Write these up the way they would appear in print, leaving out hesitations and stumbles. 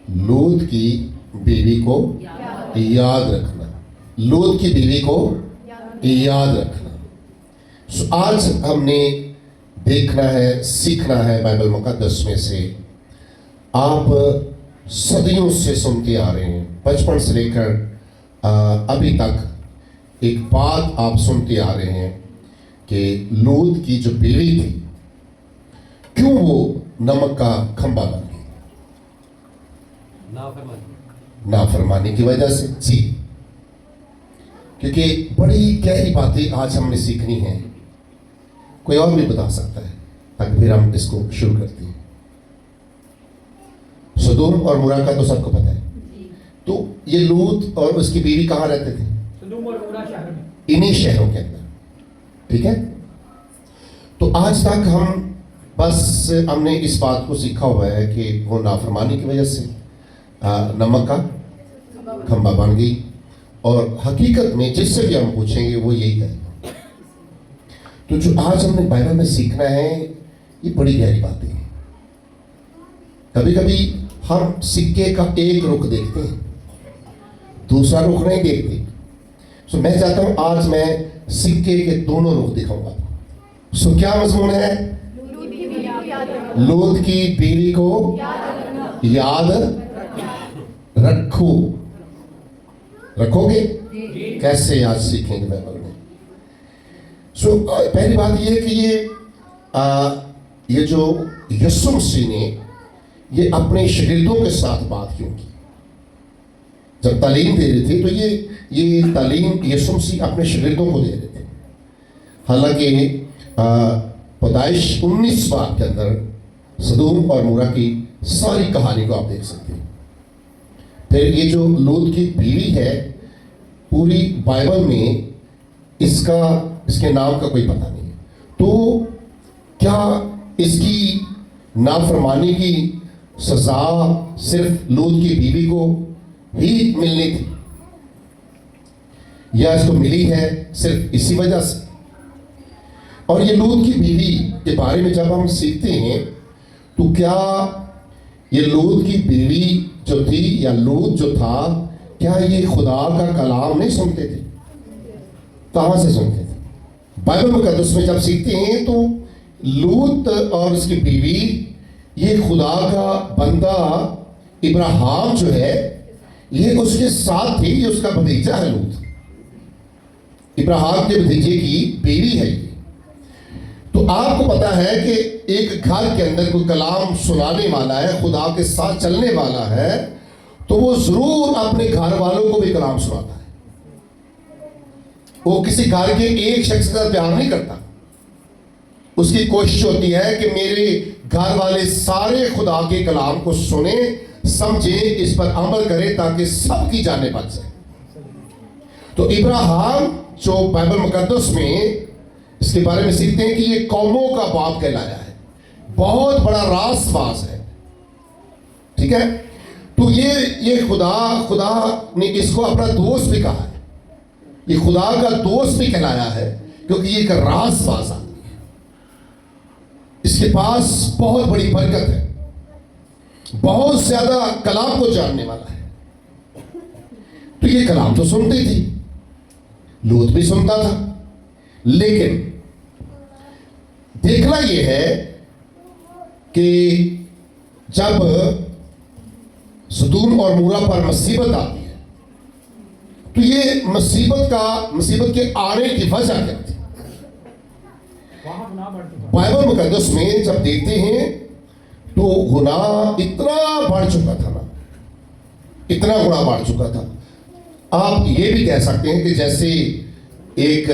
लूत की बीवी को याद रखना। लूत की बीवी को याद रखना। आज हमने देखना है, सीखना है बाइबल मुकद्दस में से। आप सदियों से सुनते आ रहे हैं, बचपन से लेकर अभी तक एक बात आप सुनते आ रहे हैं कि लूत की जो बीवी थी, क्यों वो नमक का खंभा बन गई? नाफरमानी की वजह से। जी, क्योंकि बड़ी गहरी बातें आज हमने सीखनी है। कोई और भी बता सकता है ताकि फिर हम इसको शुरू करते हैं। सदोम और मुरा का तो सबको पता है। तो ये लूत और उसकी बीवी कहाँ रहते थे? सदोम और मुरा शहर में, इन्हीं शहरों के अंदर। ठीक है, तो आज तक हम बस हमने इस बात को सीखा हुआ है कि वो नाफरमानी की वजह से नमक का खंभा बन गई, और हकीकत में जिससे भी हम पूछेंगे वो यही है। तो जो आज हमने बाइबल में सीखना है, ये बड़ी गहरी बातें हैं। कभी कभी हम सिक्के का एक रुख देखते हैं, दूसरा रुख नहीं देखते। सो मैं चाहता हूं आज मैं सिक्के के दोनों रुख दिखाऊंगा। सो क्या मजमून है? लूत की बीवी को याद रखो। रखोगे? कैसे आज सीखेंगे बाइबल में। सो पहली बात ये है कि ये जो यीशु मसीह ने ये अपने शागिर्दों के साथ बात क्यों की? जब तालीम दे रहे थे तो ये तालीम यीशु मसीह अपने शागिर्दों को दे रहे थे। हालांकि पैदाइश 19 बाब के अंदर सदोम और मुरा की सारी कहानी को आप देख सकते हैं। फिर ये जो लूत की बीवी है, पूरी बाइबल में इसके नाम का कोई पता नहीं है। तो क्या इसकी नाफरमानी की सजा सिर्फ लूत की बीवी को ही मिलनी थी, या इसको मिली है सिर्फ इसी वजह से? और ये लूत की बीवी के बारे में जब हम सीखते हैं तो क्या ये लूत की बीवी जो थी या लूत जो था, क्या ये खुदा का कलाम नहीं सुनते थे? कहां से सुनते थे? बाइबल मुकद्दस में जब सीखते हैं तो लूत और उसकी बीवी, ये खुदा का बंदा इब्राहिम जो है, ये उसके साथ थी। ये उसका भतीजा है लूत, इब्राहिम के भतीजे की बीवी है ये। तो आपको पता है कि एक घर के अंदर कोई कलाम सुनाने वाला है, खुदा के साथ चलने वाला है, तो वो जरूर अपने घर वालों को भी कलाम सुनाता है। वो किसी घर के एक शख्स के साथ प्यार नहीं करता। उसकी कोशिश होती है कि मेरे घर वाले सारे खुदा के कलाम को सुने, समझे, इस पर अमल करे ताकि सबकी जाने बच जाए। तो इब्राहिम जो बाइबल मुकद्दस में इसके बारे में सीखते हैं कि ये कौमों का बाप कहलाया है, बहुत बड़ा रासबाज है। ठीक है, तो ये खुदा ने इसको अपना दोस्त भी कहा है। ये खुदा का दोस्त भी कहलाया है क्योंकि ये एक रासबाज आदमी है। इसके पास बहुत बड़ी बरकत है, बहुत ज्यादा कलाम को जानने वाला है। तो ये कलाम तो सुनती थी, लूत भी सुनता था, लेकिन देखना यह है कि जब सदोम और मुरा पर मुसीबत आती है तो ये मुसीबत के आने की वजह क्या थी? बाइबल मुकद्दस में जब देखते हैं तो गुनाह इतना बढ़ चुका था ना, इतना गुनाह बढ़ चुका था। आप ये भी कह सकते हैं कि जैसे एक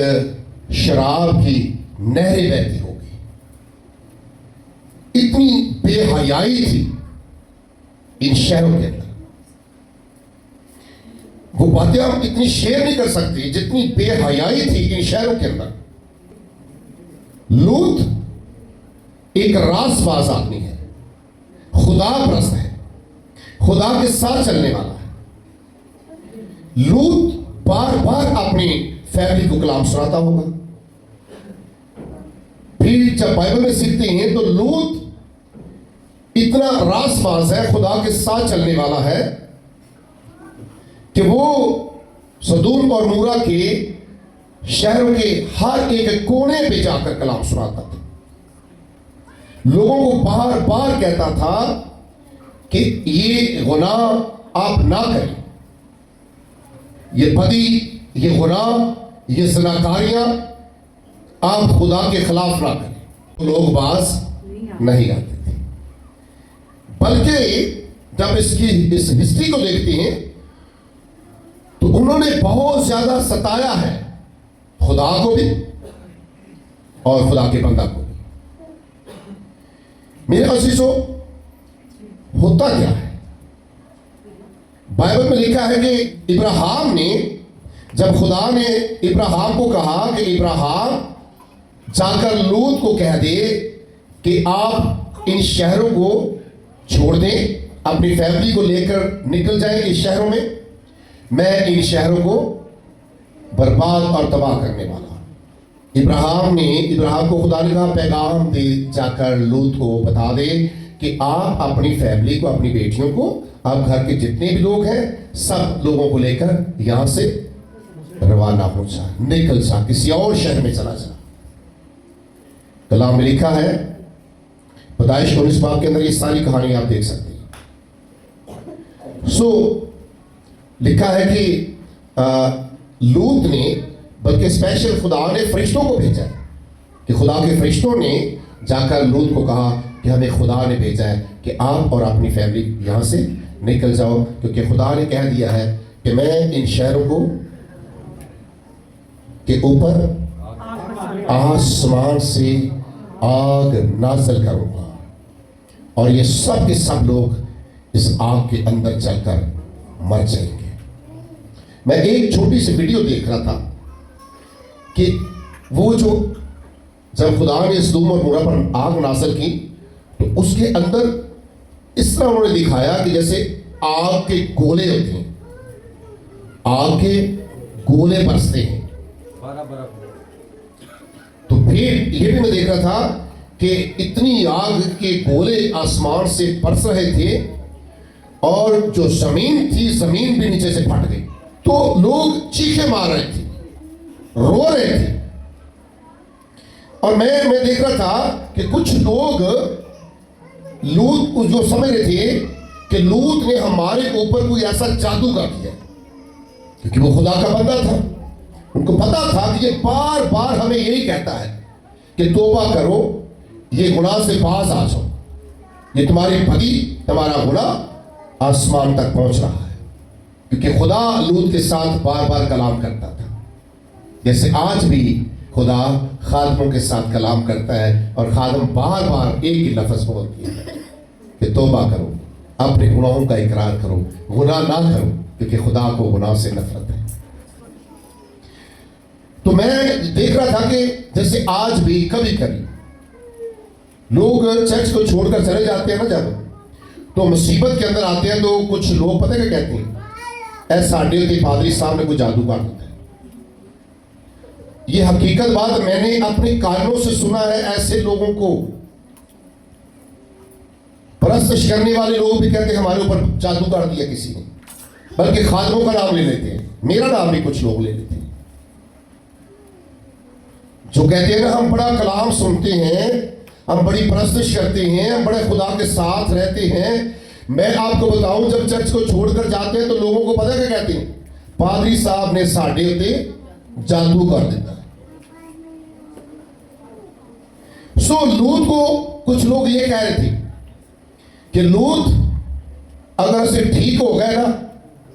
शराब की नहरें बहती होगी, इतनी बेहयाई थी इन शहरों के अंदर। वो बातें हम इतनी शेयर नहीं कर सकते जितनी बेहयाई थी इन शहरों के अंदर। लूत एक रासबाज आदमी है, खुदा परस्त है, खुदा के साथ चलने वाला है। लूत बार बार अपनी फैमिली को कलाम सुनाता होगा। फिर जब बाइबल में सीखते हैं तो लूत इतना रासबाज है, खुदा के साथ चलने वाला है कि वो सदूम और मूरा के शहरों के हर एक कोने पे जाकर कलाम सुनाता था। लोगों को बार बार कहता था कि ये गुनाह आप ना करें, ये बदी, ये गुनाह, ये ज़नाकारियां आप खुदा के खिलाफ ना करें। तो लोग बाज नहीं आते थे। बल्कि जब इस हिस्ट्री को देखते हैं तो उन्होंने बहुत ज्यादा सताया है खुदा को भी और खुदा के बंदा को भी। मेरे अजीजों, होता क्या है? बाइबल में लिखा है कि इब्राहिम ने, जब खुदा ने इब्राहिम को कहा कि इब्राहिम जाकर लूत को कह दे कि आप इन शहरों को छोड़ दें, अपनी फैमिली को लेकर निकल जाएं इस शहरों में, मैं इन शहरों को बर्बाद और तबाह करने वाला। इब्राहिम को खुदा ने कहा पैगाम दे, जाकर लूत को बता दे कि आप अपनी फैमिली को, अपनी बेटियों को, आप घर के जितने भी लोग हैं सब लोगों को लेकर यहां से रवाना हो जा, निकल जा, किसी और शहर में चला जा। कलाम में लिखा है, पैदाइश 19 बाब के अंदर ये सारी कहानी आप देख सकते हैं। लिखा है कि लूत ने, बल्कि स्पेशल खुदा ने फरिश्तों को भेजा है कि खुदा के फरिश्तों ने जाकर लूत को कहा कि हमें खुदा ने भेजा है कि आप और अपनी फैमिली यहां से निकल जाओ, क्योंकि खुदा ने कह दिया है कि मैं इन शहरों को के ऊपर आसमान से आग नाज़िल करूंगा और ये सब के सब लोग इस आग के अंदर जलकर मर जाएंगे। मैं एक छोटी सी वीडियो देख रहा था कि वो जो जब खुदा ने सदूम और मूरा पर आग नाज़िल की तो उसके अंदर इस तरह उन्होंने दिखाया कि जैसे आग के गोले होते हैं, आग के गोले बरसते हैं। तो फिर ये भी मैं देख रहा था कि इतनी आग के गोले आसमान से बरस रहे थे और जो जमीन थी, जमीन भी नीचे से फट गई। तो लोग चीखे मार रहे थे, रो रहे थे। और मैं देख रहा था कि कुछ लोग लूत को जो समझ रहे थे कि लूत ने हमारे ऊपर कोई ऐसा जादू कर दिया, क्योंकि वो खुदा का बंदा था। उनको पता था कि ये बार बार हमें यही कहता है कि तौबा करो, ये गुनाह से बाज आ जाओ, ये तुम्हारी बदी, तुम्हारा गुनाह आसमान तक पहुंच रहा है। क्योंकि खुदा लूत के साथ बार बार कलाम करता था, जैसे आज भी खुदा खादमों के साथ कलाम करता है और खादम बार बार एक ही लफ्ज बोलती है कि तौबा करो, अपने गुनाहों का इकरार करो, गुनाह ना करो, क्योंकि खुदा को गुनाह से नफरत है। तो मैं देख रहा था कि जैसे आज भी कभी कभी लोग चर्च को छोड़कर चले जाते हैं ना, जब तो मुसीबत के अंदर आते हैं तो कुछ लोग पता क्या कहते हैं, ऐसा साढ़े के पादरी साहब ने कोई जादू कर दिया है। ये हकीकत बात मैंने अपने कानों से सुना है। ऐसे लोगों को परस्तिश करने वाले लोग भी कहते हैं हमारे ऊपर जादू कर दिया किसी ने, बल्कि खादमों का नाम ले लेते हैं, मेरा नाम भी कुछ लोग ले लेते हैं, जो कहते हैं ना हम बड़ा कलाम सुनते हैं, हम बड़ी परस्तिश करते हैं, हम बड़े खुदा के साथ रहते हैं। मैं आपको बताऊं, जब चर्च को छोड़कर जाते हैं तो लोगों को पता क्या कहते हैं, पादरी साहब ने साढ़े होते जादू कर देता है। लूत को कुछ लोग ये कह रहे थे कि लूत अगर से ठीक हो गए ना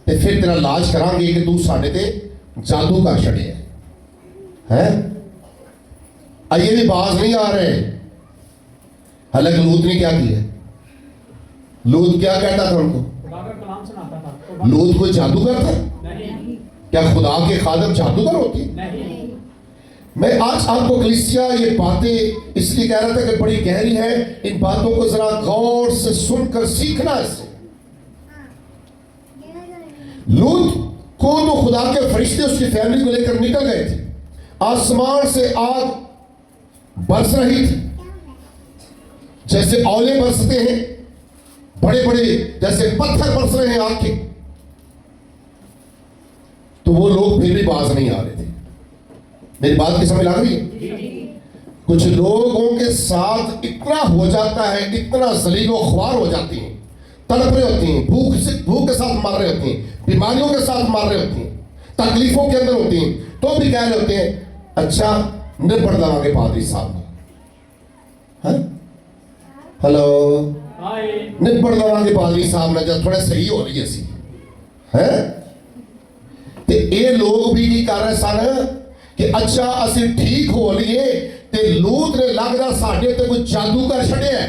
तो फिर तेरा इलाज करांगे कि तू साढ़े ते जादू कर छड़े है। ये भी बाज नहीं आ रहे। हालांकि लूत ने क्या किया, लूत क्या कहता था उनको, लूत कोई जादूगर था? क्या खुदा के खादम जादूगर होती? मैं आज आपको कलीसिया ये बातें इसलिए कह रहा था कि बड़ी गहरी है, इन बातों को जरा गौर से सुनकर सीखना इससे। लूत को तो खुदा के फरिश्ते उसकी फैमिली को लेकर निकल गए थे, आसमान से आग बरस रही थी, जैसे औले बरसते हैं बड़े बड़े जैसे पत्थर बरस रहे हैं आग के, तो वो लोग फिर भी बाज नहीं आ रहे थे। मेरी बात की समझ आ रही है? कुछ लोगों के साथ इतना हो जाता है, इतना जलीलो ख्वार हो जाती हैं, तड़प रहे होती हैं, भूख के साथ मार रहे होती हैं, बीमारियों के साथ मार रहे होती हैं, तकलीफों के अंदर होती हैं, तो भी कह रहे होते हैं अच्छा निपट देवांगे पादरी साहब ने। हेलो, निपट देवांगे पादरी साहब ने जब थोड़ा सही हो रही सी है। ते ये लोग भी की कर रहे सन कि अच्छा असि ठीक हो लिए ते लूत ने लगदा साडे ते कोई जादू कर छड़िया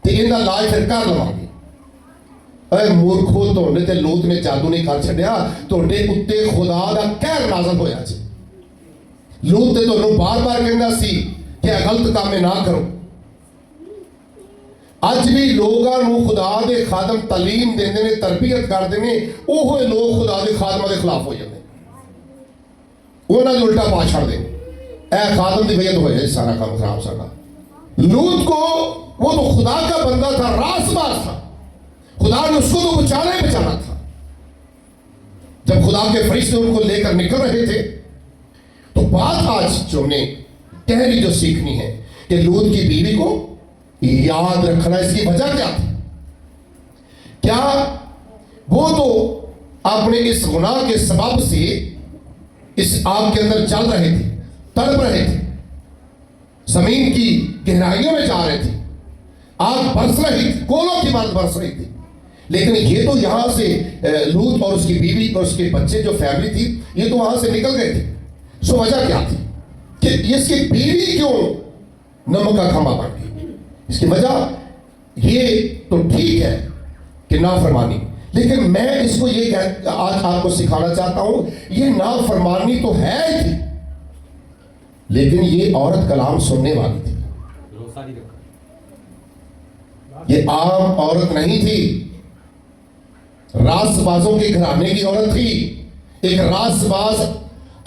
ते इहदा इलाज फिर कर लवांगे। अरे मूर्खो, तुहाडे ते लूत ने जादू नहीं कर छड़िया, तुहाडे उत्ते खुदा दा कहर नाज़िल होया सी। लूत ते तुहानू बार-बार कहंदा सी कि गलत काम ना करो। अज भी लोगों नू खुदा दे खादम तालीम देंदे ने, तरबियत करदे ने, ओह लोग खुदा दे खादमां दे खिलाफ हो जाते, उन्हां नू उल्टा पा छड़दे। ऐ खादम की वजह तो होया सारा काम खराब साडा। लूत को, वो तो खुदा का बंदा था, रासबाज था, खुदा ने उसको तो बचाना ही बचाना था। जब खुदा के फरिश्ते उनको लेकर निकल रहे थे, तो बात आज जो हमने गहरी जो सीखनी है कि लूत की बीवी को याद रखना। इसकी वजह क्या थी? क्या वो तो अपने इस गुनाह के सबब से इस आग के अंदर चल रहे थे, तड़प रहे थे, जमीन की गहराइयों में जा रहे थे, आग बरस रही थी, कोलों की बात बरस रही थी, लेकिन ये तो यहां से लूत और उसकी बीवी और उसके बच्चे जो फैमिली थी, ये तो वहां से निकल गए थे। सो वजह क्या थी कि इसकी बीवी क्यों नमक का खंभा बन गई? इसकी वजह ये तो ठीक है कि नाफरमानी, लेकिन मैं इसको ये आज आपको सिखाना चाहता हूं, ये नाफरमानी तो है थी, लेकिन ये औरत कलाम सुनने वाली थी। ये आम औरत नहीं थी, रासबाजों के घराने की औरत थी, एक रासबाज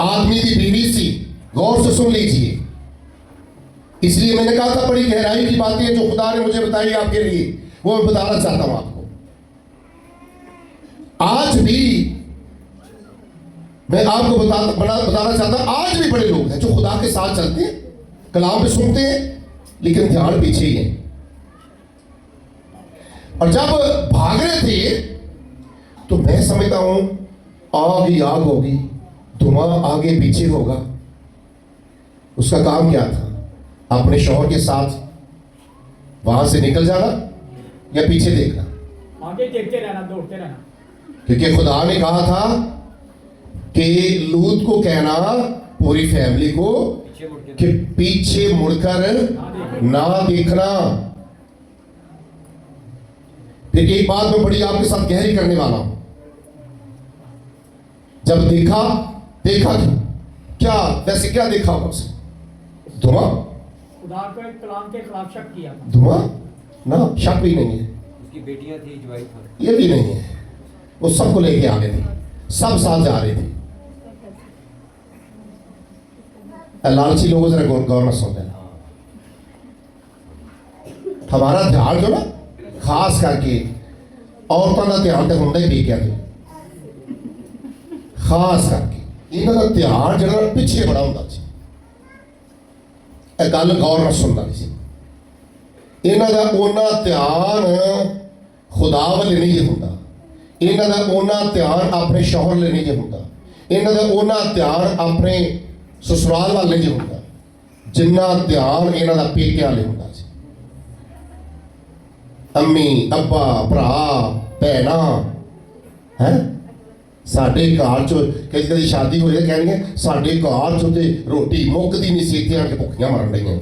आदमी की बीवी सी। गौर से सुन लीजिए, इसलिए मैंने कहा था बड़ी गहराई की बातें जो खुदा ने मुझे बताई आपके लिए, वो मैं बताना चाहता हूं आपको। आज भी मैं आपको बताना चाहता हूं, आज भी बड़े लोग हैं जो खुदा के साथ चलते हैं, कलाम पे सुनते हैं, लेकिन ध्यान पीछे ही है। और जब भाग रहे थे तो मैं समझता हूं आग ही आग होगी, धुआं आगे पीछे होगा। उसका काम क्या था? अपने शौहर के साथ वहां से निकल जाना या पीछे देखना? आगे देखते रहना, दौड़ते रहना। क्योंकि खुदा ने कहा था कि लूत को कहना, पूरी फैमिली को, कि पीछे मुड़कर ना देखना। फिर एक बात मैं बड़ी आपके साथ गहरी करने वाला हूं। जब देखा क्या, वैसे क्या देखा होगा उसे? धुआं। खुदा को एक कलाम के खिलाफ शक किया था। धुआं ना, शक भी नहीं है। उसकी बेटियां थी, जवाई था, ये भी नहीं है। वो सबको लेके आ गए थे, सब साथ जा रहे थे। लालची लोगों जरा गौर में सुनते हैं। हमारा ध्यान जो ना खास करके औरतों का ध्यान तो होंगे ही क्या थे, खास करके इन्हों का ध्यान जो पिछे बड़ा होता सी। गल गौर में सुनना सी। इन्हों का ओना ध्यान खुदा वाले नहीं जे होंदा, इन्हों का ओना ध्यान अपने शौहर ले नहीं जे होंदा, इन्हों का ओना ध्यान अपने ससुराल वाल नहीं जे होंदा, जिन्ना ध्यान इन्हों का पेके वाले होंदा सी। अम्मी, अब्बा, भरा, भैना है साडे घर चो कई कभी शादी हो जाए, कहेंगे साडे घर चो ते रोटी मुकदी नहीं सी, इत्थे आके भुखियां मरन डईयां।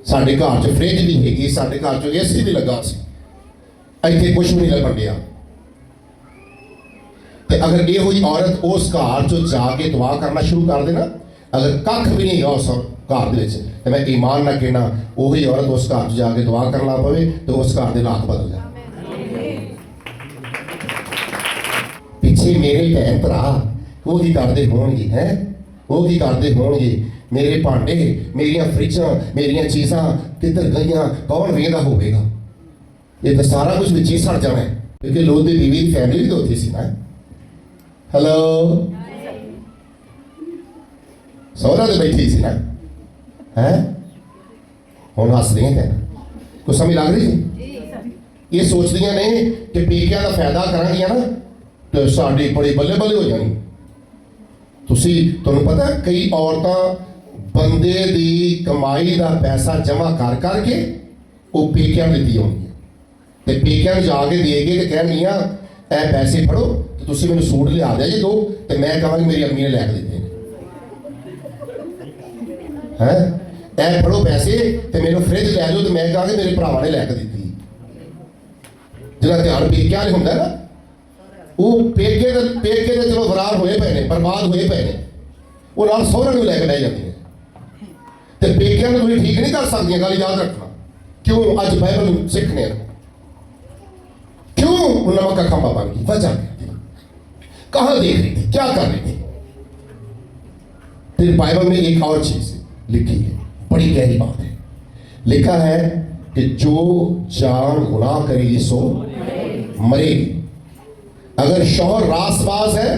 साडे घर च फ्रिज भी हैगी, साडे घर च एसी भी लगा सी, इत्थे कुछ भी नहीं लगन दिया। ते अगर ये हुई औरत उस घर चो जाके दुआ करना शुरू कर देना, अगर कख भी नहीं है उस घर दे विच, ते मैं ईमान ना कहना वही औरत उस घर च जाके दुआ करना पवे तो उस घर के हालात बदल जाए। पिछे मेरे भैन भरा वो की करते होणगे, हैं वो की करते होणगे, मेरे भांडे, मेरिया फ्रिजां, मेरिया चीज़ां किधर गईयां, कौन वेंदा होवेगा? ਇਹ ਤਾਂ ਸਾਰਾ ਕੁਝ ਵਿੱਚ ਹੀ ਸੜ ਜਾਣਾ ਹੈ ਕਿਉਂਕਿ ਲੋਕ ਦੀ ਬੀਵੀ ਦੀ ਫੈਮਿਲੀ ਵੀ ਤਾਂ ਉੱਥੇ ਸੀ ਨਾ। ਹੈਲੋ, ਸਹੁਰਾ ਤੇ ਬੈਠੀ ਸੀ ਨਾ ਹੈ, ਹੁਣ ਹੱਸਦੀਆਂ ਕਿ ਕੋਈ ਸਮਝ ਲੱਗ ਰਹੀ ਜੀ? ਇਹ ਸੋਚਦੀਆਂ ਨੇ ਕਿ ਪੇਕਿਆਂ ਦਾ ਫਾਇਦਾ ਕਰਾਂਗੀਆਂ ਨਾ ਤੇ ਸਾਡੀ ਬੜੀ ਬੱਲੇ ਬੱਲੇ ਹੋ ਜਾਣੀ। ਤੁਹਾਨੂੰ ਪਤਾ ਕਈ ਔਰਤਾਂ ਬੰਦੇ ਦੀ ਕਮਾਈ ਦਾ ਪੈਸਾ ਜਮ੍ਹਾਂ ਕਰ ਕਰਕੇ ਉਹ ਪੇਕਿਆਂ ਨੂੰ ਦਿੱਤੀ ਹੋਣੀ ਤੇ ਪੇਕਿਆਂ ਨੂੰ ਜਾ ਕੇ ਦੇ ਕੇ ਤੇ ਕਹਿਣਗੀਆਂ ਇਹ ਪੈਸੇ ਫੜੋ ਤੇ ਤੁਸੀਂ ਮੈਨੂੰ ਸੂਟ ਲਿਆ ਦਿਆ ਜੀ 2 ਤੇ ਮੈਂ ਕਹਾਂਗੀ ਮੇਰੀ ਅੰਮੀ ਨੇ ਲੈ ਕੇ ਦਿੱਤੇ ਹੈ। ਇਹ ਫੜੋ ਪੈਸੇ ਤੇ ਮੈਨੂੰ ਫ੍ਰਿਜ ਲੈ ਦਿਓ ਤੇ ਮੈਂ ਕਹਾਂਗੀ ਮੇਰੇ ਭਰਾਵਾਂ ਨੇ ਲੈ ਕੇ ਦਿੱਤੀ। ਜਿਹੜਾ ਧਿਆਨ ਪੇਕਿਆਂ ਨੇ ਹੁੰਦਾ ਨਾ, ਉਹ ਪੇਕੇ ਦੇ ਚਲੋ ਫਰਾਰ ਹੋਏ ਪਏ ਨੇ, ਬਰਬਾਦ ਹੋਏ ਪਏ ਨੇ, ਉਹ ਨਾਲ ਸਹੁਰੇ ਨੂੰ ਲੈ ਕੇ ਲੈ ਜਾਂਦੇ ਨੇ ਤੇ ਪੇਕਿਆਂ ਨੂੰ ਤੁਸੀਂ ਠੀਕ ਨਹੀਂ ਕਰ ਸਕਦੀਆਂ। ਗੱਲ ਯਾਦ ਰੱਖਣਾ। क्यों आज बाइबल सीखने क्यों नमक का खंभा बन गई? वजह कहां देख रही थी, क्या कर रही थी? फिर बाइबल में एक और चीज लिखी है, बड़ी गहरी बात है। लिखा है कि जो जान गुनाह करेगी सो मरेगी। अगर शौहर रासबाज है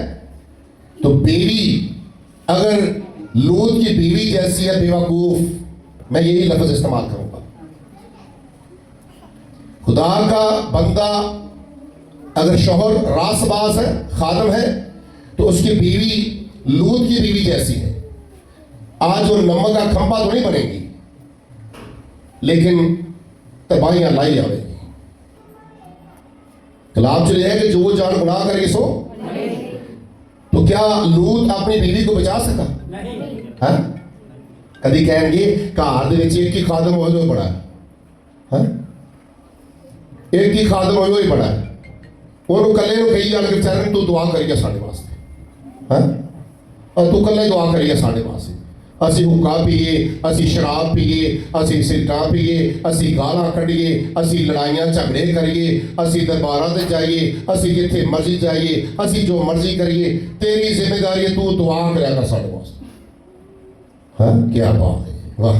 तो बीवी अगर लूत की बीवी जैसी है बेवकूफ, मैं यही लफ्ज इस्तेमाल करूंगा। खुदा का बंदा अगर शौहर रासबाज है, खादम है, तो उसकी बीवी लूत की बीवी जैसी है। आज वो नमक का खंभा तो नहीं बनेगी लेकिन तबाहियां लाई जाएगी। कलाम चले है कि जो जान गुनाह करेगी सो। तो क्या लूत अपनी बीवी को बचा सका? नहीं। हाँ? कभी कहेंगे घर दे विच एक ही खादम हो जो बड़ा है, हाँ? एक ही खादम हो ही बड़ा है। ਉਹਨੂੰ ਕੱਲੇ ਨੂੰ ਕਹੀ ਜਾਣ ਕੇ ਵਿਚਾਰੇ ਨੂੰ ਤੂੰ ਦੁਆ ਕਰੀਏ ਸਾਡੇ ਵਾਸਤੇ, ਹਾਂ? ਔਰ ਤੂੰ ਕੱਲੇ ਦੁਆ ਕਰੀਏ ਸਾਡੇ ਵਾਸਤੇ। ਅਸੀਂ ਹੁੱਕਾ ਪੀਏ, ਅਸੀਂ ਸ਼ਰਾਬ ਪੀਏ, ਅਸੀਂ ਸਿਗਰਟਾਂ ਪੀਏ, ਅਸੀਂ ਗਾਲਾਂ ਕੱਢੀਏ, ਅਸੀਂ ਲੜਾਈਆਂ ਝਗੜੇ ਕਰੀਏ, ਅਸੀਂ ਦਰਬਾਰਾਂ ਤੇ ਜਾਈਏ, ਅਸੀਂ ਜਿੱਥੇ ਮਰਜ਼ੀ ਜਾਈਏ, ਅਸੀਂ ਜੋ ਮਰਜ਼ੀ ਕਰੀਏ, ਤੇਰੀ ਜ਼ਿੰਮੇਵਾਰੀ ਹੈ ਤੂੰ ਦੁਆ ਕਰਿਆ ਕਰ ਸਾਡੇ ਵਾਸਤੇ। ਹਾਂ, ਕੀ ਬਾਤ ਹੈ, ਵਾਹ।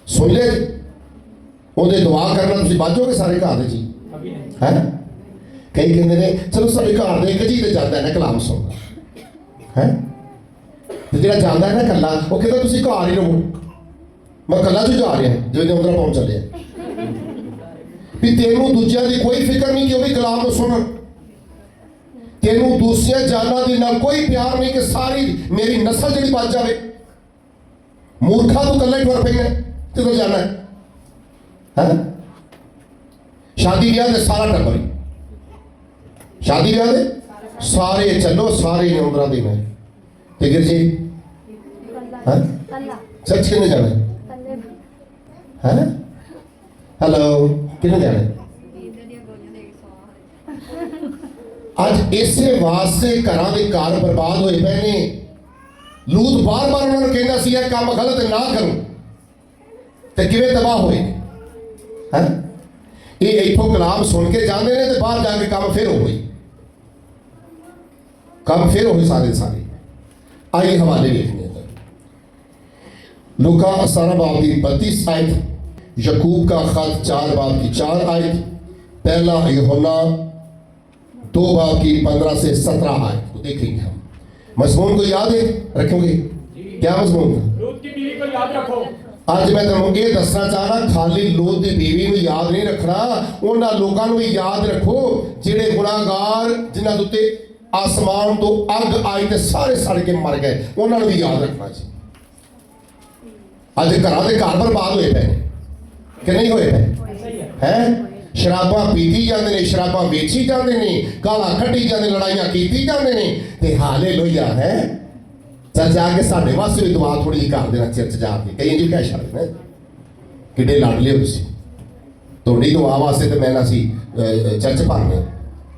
ਸੁਣ ਲੈ, ਉਹਦੇ ਦੁਆ ਕਰਨਾ ਤੁਸੀਂ ਬਾਝੋਗੇ ਸਾਰੇ ਘਰ ਦੇ ਜੀ, ਹੈ? ਕਈ ਕਹਿੰਦੇ ਨੇ ਚਲੋ ਸਾਡੇ ਘਰ ਦੇ ਇੱਕ ਜੀ ਤੇ ਜਾਂਦਾ ਹੈ ਨਾ ਕਲਾਮ ਸੁਣਦਾ, ਹੈ? ਤੇ ਜਿਹੜਾ ਜਾਂਦਾ ਹੈ ਨਾ ਕੱਲਾ, ਉਹ ਕਹਿੰਦਾ ਤੁਸੀਂ ਘਰ ਹੀ ਰਹੋ, ਮੈਂ ਕੱਲਾ ਚ ਜਾ ਰਿਹਾ ਜਿਵੇਂ ਉਧਰ ਪਹੁੰਚ ਚੱਲਿਆ। ਵੀ ਤੈਨੂੰ ਦੂਜਿਆਂ ਦੀ ਕੋਈ ਫਿਕਰ ਨਹੀਂ ਕਿ ਉਹ ਵੀ ਕਲਾਮ ਨੂੰ ਸੁਣਨ, ਤੈਨੂੰ ਦੂਸਰੀਆਂ ਜਾਨਾਂ ਦੇ ਨਾਲ ਕੋਈ ਪਿਆਰ ਨਹੀਂ ਕਿ ਸਾਰੀ ਮੇਰੀ ਨਸਲ ਜਿਹੜੀ ਬਚ ਜਾਵੇ। ਮੂਰਖਾ ਤੂੰ ਕੱਲਾ ਹੀ ਟੁਰ ਪੈਣਾ, ਕਿੱਧਰ ਜਾਣਾ ਹੈ? शादी ब्याह दे सारा टब्बर, शादी ब्याह दे सारे चलो, सारे उम्र दे में फिर जी, हाँ? चर्च किन्ने जाना है? हेलो, किन्ने जाना है? आज इसे वास्ते घरां दे घर बर्बाद होए पे ने। लूत बार बार उन्होंने कहना सी यह काम गलत ना करो ते किवें तबाह होए, हैं? ये इथों कलाम सुन के जाते हैं तो बाहर जाके काम फिर हो गई, काम फिर हो गए सारे सारे। आइए हवाले देखने लूका 17 बाब की 32 आयत, यकूब का खत 4 बाब की 4 आयत, पहला यूहन्ना 2 बाब की 15 से 17 आयत को देखेंगे हम। मजमून को याद है रखोगे? क्या मजमून था? लूत की बीवी को याद रखो। ਅੱਜ ਮੈਂ ਤੁਹਾਨੂੰ ਇਹ ਦੱਸਣਾ ਚਾਹਣਾ, ਖਾਲੀ ਲੋਤ ਦੀ ਬੀਵੀ ਨੂੰ ਯਾਦ ਨਹੀਂ ਰੱਖਣਾ, ਉਹਨਾਂ ਲੋਕਾਂ ਨੂੰ ਵੀ ਯਾਦ ਰੱਖੋ ਜਿਹੜੇ ਗੁਨਾਹਗਾਰ ਜਿਨ੍ਹਾਂ ਦੇ ਉੱਤੇ ਆਸਮਾਨ ਤੋਂ ਅੱਗ ਆਈ ਤੇ ਸਾਰੇ ਸੜ ਕੇ ਮਰ ਗਏ, ਉਹਨਾਂ ਨੂੰ ਵੀ ਯਾਦ ਰੱਖਣਾ ਜੀ। ਅੱਜ ਘਰਾਂ ਦੇ ਘਰ ਬਰਬਾਦ ਹੋਏ ਪਏ ਨੇ ਕਿ ਨਹੀਂ ਹੋਏ ਪਏ? ਹੈ? ਸ਼ਰਾਬਾਂ ਪੀਤੀ ਜਾਂਦੇ ਨੇ, ਸ਼ਰਾਬਾਂ ਵੇਚੀ ਜਾਂਦੇ ਨੇ, ਗਾਲਾਂ ਕੱਢੀ ਜਾਂਦੇ, ਲੜਾਈਆਂ ਕੀਤੀ ਜਾਂਦੇ ਨੇ ਤੇ ਹਾਲੇਲੂਇਆ ਹੈ। चर्च जाके साढ़े वास्ते भी दुआ थोड़ी जी कर देना, चर्च जाके कई जी कह छड़े कि लाडले हो थोड़ी दुआ वास्ते तो मैं असी चर्च भरने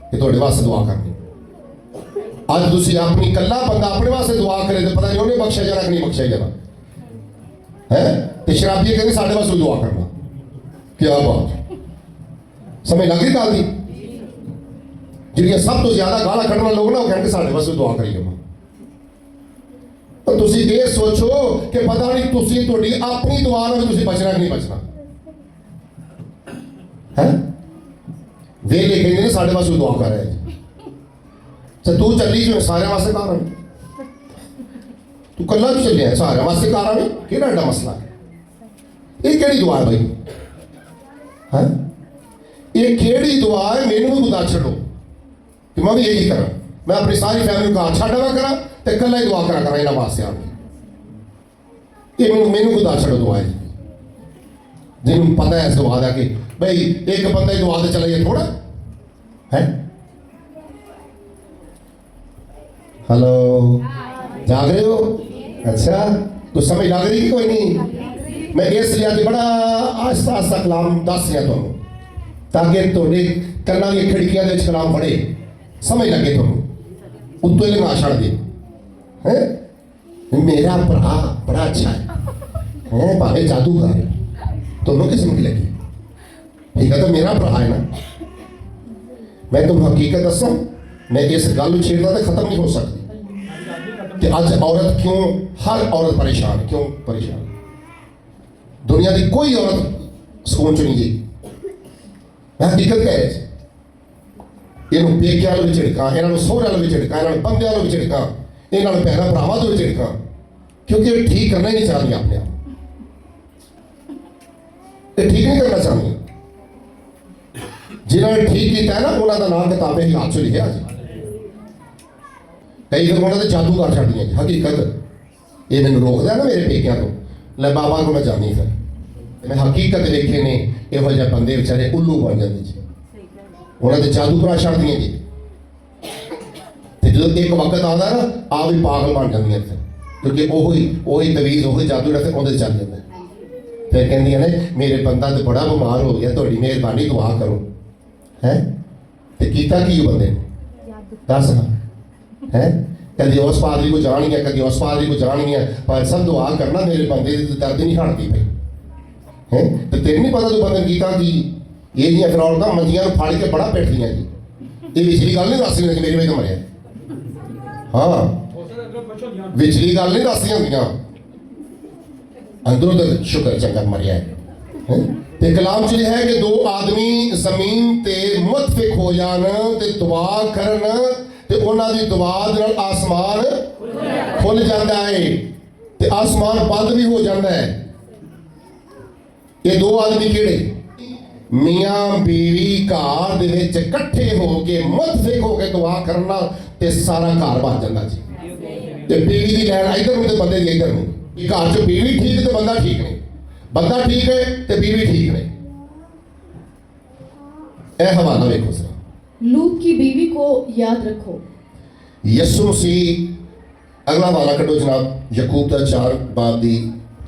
कि थोड़े वास्ते दुआ करनी। अज तुम अपनी कला बंदा अपने वास्ते दुआ करे तो पता नहीं उन्हें बख्शा जाना कि नहीं बख्शा जाना है। तो शराबी कहते साढ़े वास्ते दुआ करना, क्या बात समझ लग गई गल की? जिहड़ियां सब तो ज्यादा गाला कढ़ने लोग ना वो कहते साढ़े वास्ते दुआ करिए। तो तुसी ये सोचो कि पता नहीं तुसी थोड़ी अपनी दुआ नाल तुसी बचना कि नहीं बचना। है वेले कहते ने साढ़े वास्ते दुआ कर रहे तो तू चली जो सारे वास्ते कारण तू कल्ला क्यों चलिया सारे वास्ते कारण कि एडा मसला है ये केड़ी दुआ है भाई हैं ये केड़ी दुआ है मैनू भी बता छो कि मैं भी यही करा मैं अपनी सारी फैमिली को हाथ छाड़ा करा तो कल्ला ही दुआ करा इन्होंने वास्ते आके ये मैनू बता छो दुआ है जिन्होंने पता है इस दुआ का कि भाई एक बंदा ही दुआ से चला गया थोड़ा है हेलो जाग रहे हो अच्छा कुछ समझ लग रही कि कोई नहीं मैं इसलिए आज बड़ा आस्ता आस्ता कलाम दस रहा तुम ताकि थोड़े कन्ना की खिड़कियां के कलाम पढ़े समझ लगे तुम उत्तो ही लगा छड़ दे हैं मेरा भरा बड़ा अच्छा है भावे जादूगर दोनों किस्म की लगी ठीक है तो मेरा भरा है ना मैं तुम हकीकत दसा मैं इस गल छेड़ता तो खत्म नहीं हो सकती कि आज औरत क्यों हर औरत परेशान है क्यों परेशान दुनिया की कोई औरत सुकून च नहीं जी मैं हकीकत कह रहा इन्हों पेके वालों भी झिड़का इन्हों सोहरे वालों भी झिड़का इन्होंने बंदे वालों भी झिड़का इन्होंने भैन भरावां तो भी झिड़का क्योंकि ये ठीक करना ही नहीं चाहती अपने आप ये ठीक नहीं करना चाहती जिन्होंने ठीक किया है ना उन्होंने नाम किताबें ही हाथ च लिखा जी कई फिर उन्होंने जादूगर छड़ दिया हकीकत ये मैंने रोकता है ना मेरे पेकिया तो ले बाबा को मैं जानी फिर मैं हकीकत देखे ने यहो ਜਿਹੇ बंदे बेचारे उल्लू बन जाते जी उन्होंने जादूगर छड़ दिया जी तो जो एक वक्त आता है ना आप भी पागल बन जाती फिर क्योंकि वही तवीज वही जादू फिर उन्हें चल जाता है फिर कहदियां ने मेरे बंदा तो बड़ा बीमार हो गया थोड़ी मेहरबानी दुआ करो है तो कीता की बंदे दस है कभी उस पादरी को जान गया कभी उस पादरी को जान गया पर सब दुआ करना मेरे बंदे की दर्द नहीं हटती भाई है तो तेरे नहीं पता तू बंदे कीता की ये जी फिर औरतां मंजियां फाड़ के बड़ा बैठदियां जी ये पिछली गल नहीं दस रही मेरी वजह मरिया हाँ पिछली गल नहीं दस होंदियां अंदरों तो शुक्र चंगा मरिया है ते कलाम च है कि दो आदमी जमीन ते मुतफिक हो जान ते दुआ करन ते उन्हां दी दुआ दे नाल आसमान खुल जाता है ते आसमान बंद भी हो जाता है ये दो आदमी केड़े मियां बीवी घर दे विच इकट्ठे हो के मुतफिक हो के दुआ करना ते सारा घर बन जाता जी ते बीवी दी लैन इधर नूं ते बंदे दी इधर नूं घर च बीवी ठीक तो बंदा ठीक नहीं बंदा ठीक है तो बीवी ठीक नहीं यह हवाला देखो सर लूत की बीवी को याद रखो यसु मसीह अगला हवाला कटो जनाब यकूब का 4 बाब दी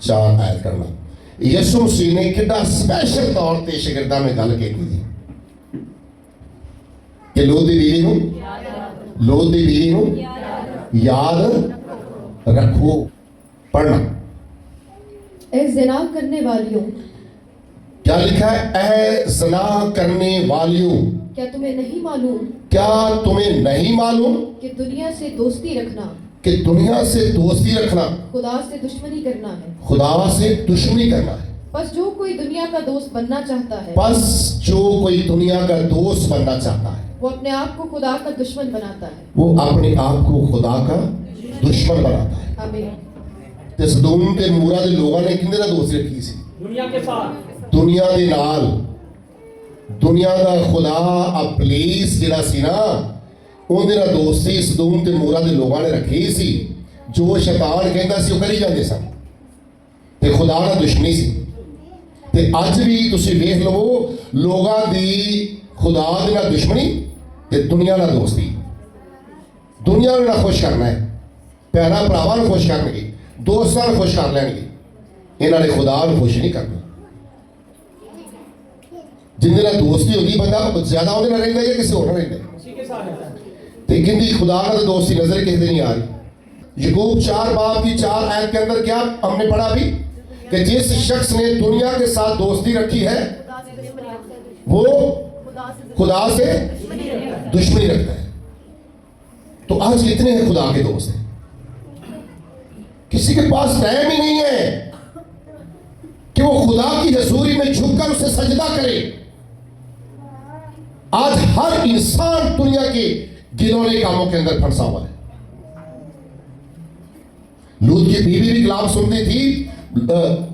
4 आयत करना यसु मसीह ने कितना स्पेशल तौर पर शागिर्दां में गल की थी कि लूत की बीवी को याद रखो पढ़ना ए ज़िना करने वालियों क्या लिखा है ऐ ज़िना करने वालियों क्या तुम्हें नहीं मालूम क्या तुम्हें नहीं मालूम कि दुनिया से दोस्ती रखना कि दुनिया से दोस्ती रखना खुदा से दुश्मनी करना है खुदा से दुश्मनी करना है बस जो कोई दुनिया का दोस्त बनना चाहता है बस जो कोई दुनिया का दोस्त बनना चाहता है वो अपने आप को खुदा का दुश्मन बनाता है वो अपने आप को खुदा का दुश्मन बनाता है आमीन ते सदोम ते मूरा दे लोगों ने किंदे नाल दोस्ती रखी सी दुनिया के साथ दुनिया दे नाल दुनिया दा खुदा अबलीस जिहड़ा सी ना ਉਹਦੇ ਨਾਲ ਦੋਸਤੀ ਸਦੂਮ ਤੇ ਮੂਰਾ ਦੇ ਲੋਕਾਂ ਨੇ ਰੱਖੀ ਸੀ ਜੋ ਸ਼ੈਤਾਨ ਕਹਿੰਦਾ ਸੀ ਉਹ ਕਰੀ ਜਾਂਦੇ ਸਨ ਤੇ ਖੁਦਾ ਨਾਲ ਦੁਸ਼ਮਣੀ ਸੀ ਤੇ ਅੱਜ ਵੀ ਤੁਸੀਂ ਵੇਖ ਲਵੋ ਲੋਕਾਂ ਦੀ ਖੁਦਾ ਦੇ ਨਾਲ ਦੁਸ਼ਮਣੀ ਤੇ ਦੁਨੀਆ ਨਾਲ ਦੋਸਤੀ ਦੁਨੀਆ ਨੂੰ ਖੁਸ਼ ਕਰਨਾ ਹੈ ਭੈਣਾਂ ਭਰਾਵਾਂ ਨੂੰ ਖੁਸ਼ ਕਰਨਗੇ ਦੋਸਤਾਂ ਨੂੰ ਖੁਸ਼ ਕਰ ਲੈਣਗੇ ਇਹਨਾਂ ਨੇ ਖੁਦਾ ਨੂੰ ਖੁਸ਼ ਨਹੀਂ ਕਰਨਾ जिंदे नाल दोस्ती होगी बंदा ज्यादा ਉਹਦੇ ਨਾਲ ਰਹਿੰਦਾ ਜਾਂ ਕਿਸੇ ਹੋਰ ਨਾਲ ਰਹਿੰਦਾ उसी के साथ रहता है ਤੇ ਕਹਿੰਦੀ खुदा ਨਾਲ दोस्ती नजर किसी नहीं आ रही यकूब 4 बाब की 4 आयत के अंदर क्या हमने पढ़ा भी कि जिस शख्स ने दुनिया के साथ दोस्ती रखी है वो खुदा से दुश्मनी रखता है तो आज कितने हैं खुदा के दोस्त हैं किसी के पास टाइम ही नहीं है कि वो खुदा की हजूरी में झुककर उसे सजदा करे आज हर इंसान दुनिया के गिनौने कामों के अंदर फंसा हुआ है। लूत की बीवी भी कलाम सुनती थी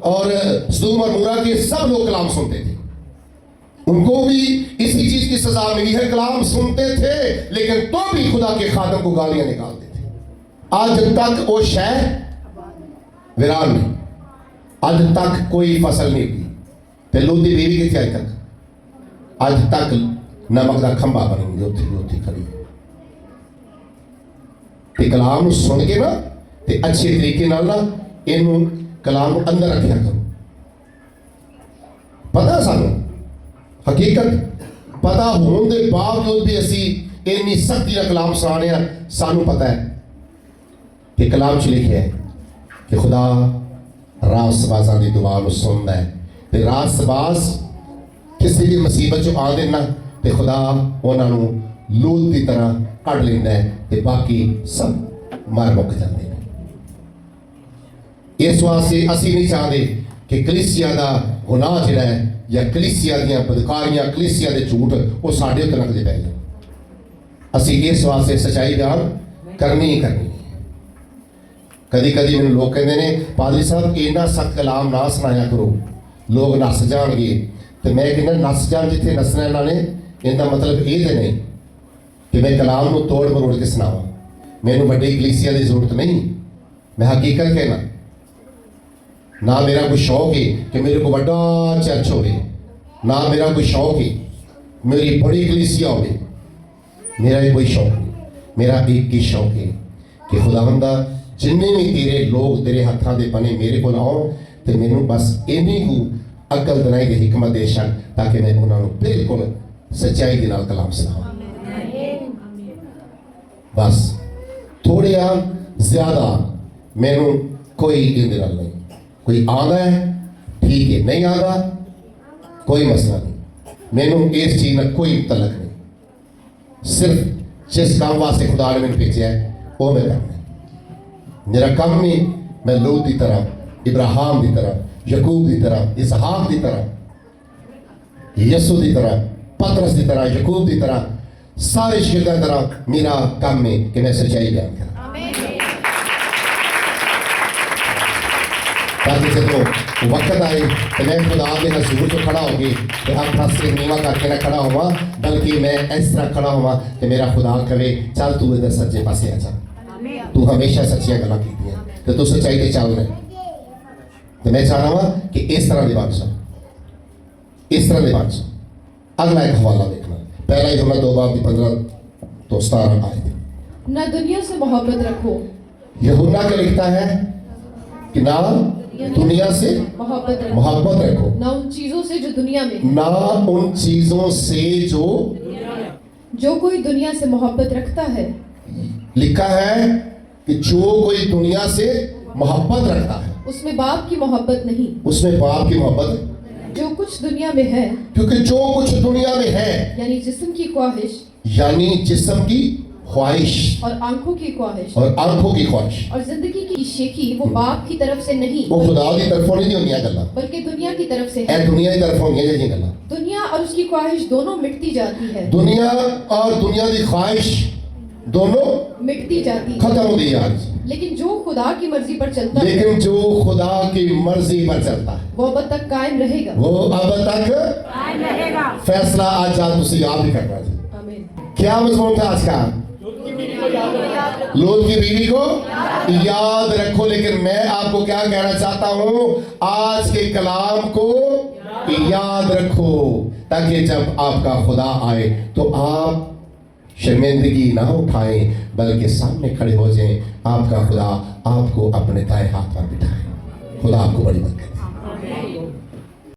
और सदोम और मूरा के सब लोग कलाम सुनते थे। उनको भी इसी चीज की सजा मिली है, कलाम सुनते थे लेकिन तो भी खुदा के खादम को गालियां निकालते थे। आज तक वो शहर वीरान नहीं, आज तक कोई फसल नहीं हुई। ते लूत की बीवी कितने अज तक, अज तक नमक का खंबा बनी उत्थे खड़ी ते कलाम सुन के ना ते अच्छे तरीके नाल ना इनू कलाम को अंदर रखिया करो। पता सानू हकीकत पता होने के बावजूद भी असी इन्नी सख्ती का कलाम सुनाने हैं। सानू पता है कि कलाम च लिखे है कि खुदा रासबाजा की दुआ को सुनता है ते रासबाज किसी भी मुसीबत चो आते ना ते खुदा उन्होंने लूत की तरह कढ़ लेंदा है ते बाकी सब मर मुक जाते हैं। इस वास्ते असी नहीं चाहते कि कलीसिया का गुनाह जिहड़ा है या कलीसिया दी बदकारियां कलीसिया के झूठ वो साढ़े उत्ते लगते पै जाए। असी इस वास्ते सच्चाई बयान करनी ही करनी है। कदी कदी मैंने लोग कहते हैं पादरी साहब इन्ना सख्त कलाम ना सुनाया करो, लोग नस जाएंगे। तो मैं कहना नस जान जिथे नसना इन्होंने, इनका मतलब ये तो नहीं कि मैं कलाम को तोड़ मरोड़ के सुनावा। मैनू वड्डी कलीसिया की जरूरत नहीं। मैं हकीकत कहना ना मेरा कोई शौक है कि मेरे को बड़ा चर्च हो, ना मेरा कोई शौक है मेरी बड़ी कलीसिया हो। मेरा ये कोई शौक नहीं, मेरा एक ही शौक है कि खुदावंदा जिन्ने भी तेरे लोग तेरे हत्थां दे बने मेरे को आओ तो मैनू बस इन्नी को अकल दिनाई की हिकमत दे सन ताकि मैं उन्होंने बिल्कुल सच्चाई के नाल कलाम सुनावां। बस थोड़े ज्यादा मैनू कोई इहदे नाल नहीं। कोई आंदा है ठीक है, नहीं आंदा कोई मसला नहीं। मैनू इस चीज में कोई तलक नहीं। सिर्फ जिस काम वास्ते खुदा ने मैंने भेजा है वो मैं करना है। मेरा काम नहीं मैं लूत की तरह, इब्राहिम की तरह, यकूब की तरह, इसहाक की तरह, यसू की तरह, पतरस की तरह, यकूब की तरह, सारे शिरदा तरह मेरा काम है कि मैं सच्चाई बयान करा। ताकि जब वक्त आए तो मैं खुदा के हजूर से खड़ा होगी तो अपना सिर नीवा करके ना खड़ा हुआ, बल्कि मैं इस तरह खड़ा हुआ कि मेरा खुदा कहे चल तू इधर सच्चे पासे आ जा, तू हमेशा सच्चियां गल्लां कीतियां तो तू सच्चाई ते चल रहा। तो मैं चाह रहा हूँ कि इस तरह के बादशाह, इस तरह के बादशाह। अगला एक हवाला देखना, पहला यूहन्ना 2:15 तो 17 आए थे। न दुनिया से मोहब्बत रखो। यूहन्ना क्या लिखता है कि ना दुनिया से मोहब्बत रखो, ना उन चीजों से जो दुनिया में, ना उन चीजों से जो कोई दुनिया से मोहब्बत रखता है। लिखा है कि जो कोई दुनिया से मोहब्बत रखता है उसमें बाप की मोहब्बत नहीं, उसमें बाप की मोहब्बत। जो कुछ दुनिया में है, क्योंकि जो कुछ दुनिया में है यानी जिस्म की ख्वाहिश, यानी जिस्म की ख्वाहिश और आंखों की ख्वाहिश और आंखों की ख्वाहिश और जिंदगी की शेखी, वो बाप की तरफ से नहीं, वो खुदा की तरफों नहीं होनी गल्लां, बल्कि दुनिया की तरफ से ए है। दुनिया की तरफ होनी है गल्लां। दुनिया और उसकी ख्वाहिश दोनों मिटती जाती है, दुनिया और दुनिया की ख्वाहिश दोनों मिटती जाती है, खत्म हो गई आज। लेकिन जो खुदा की मर्जी पर चलता है लेकिन जो खुदा की मर्जी पर चलता है वो अब तक कायम रहेगा। वो अब तक कायम रहेगा। फैसला आज तुम याद भी करना जी। आमीन। क्या मजमून था आज का? लूत की बीवी को याद रखो। लेकिन मैं आपको क्या कहना चाहता हूं, आज के कलाम को याद रखो ताकि जब आपका खुदा आए तो आप शर्मिंदगी ना उठाएं बल्कि सामने खड़े हो जाएं। आपका खुदा आपको अपने दाएं हाथ पर बिठाए। खुदा आपको बड़ी बरकत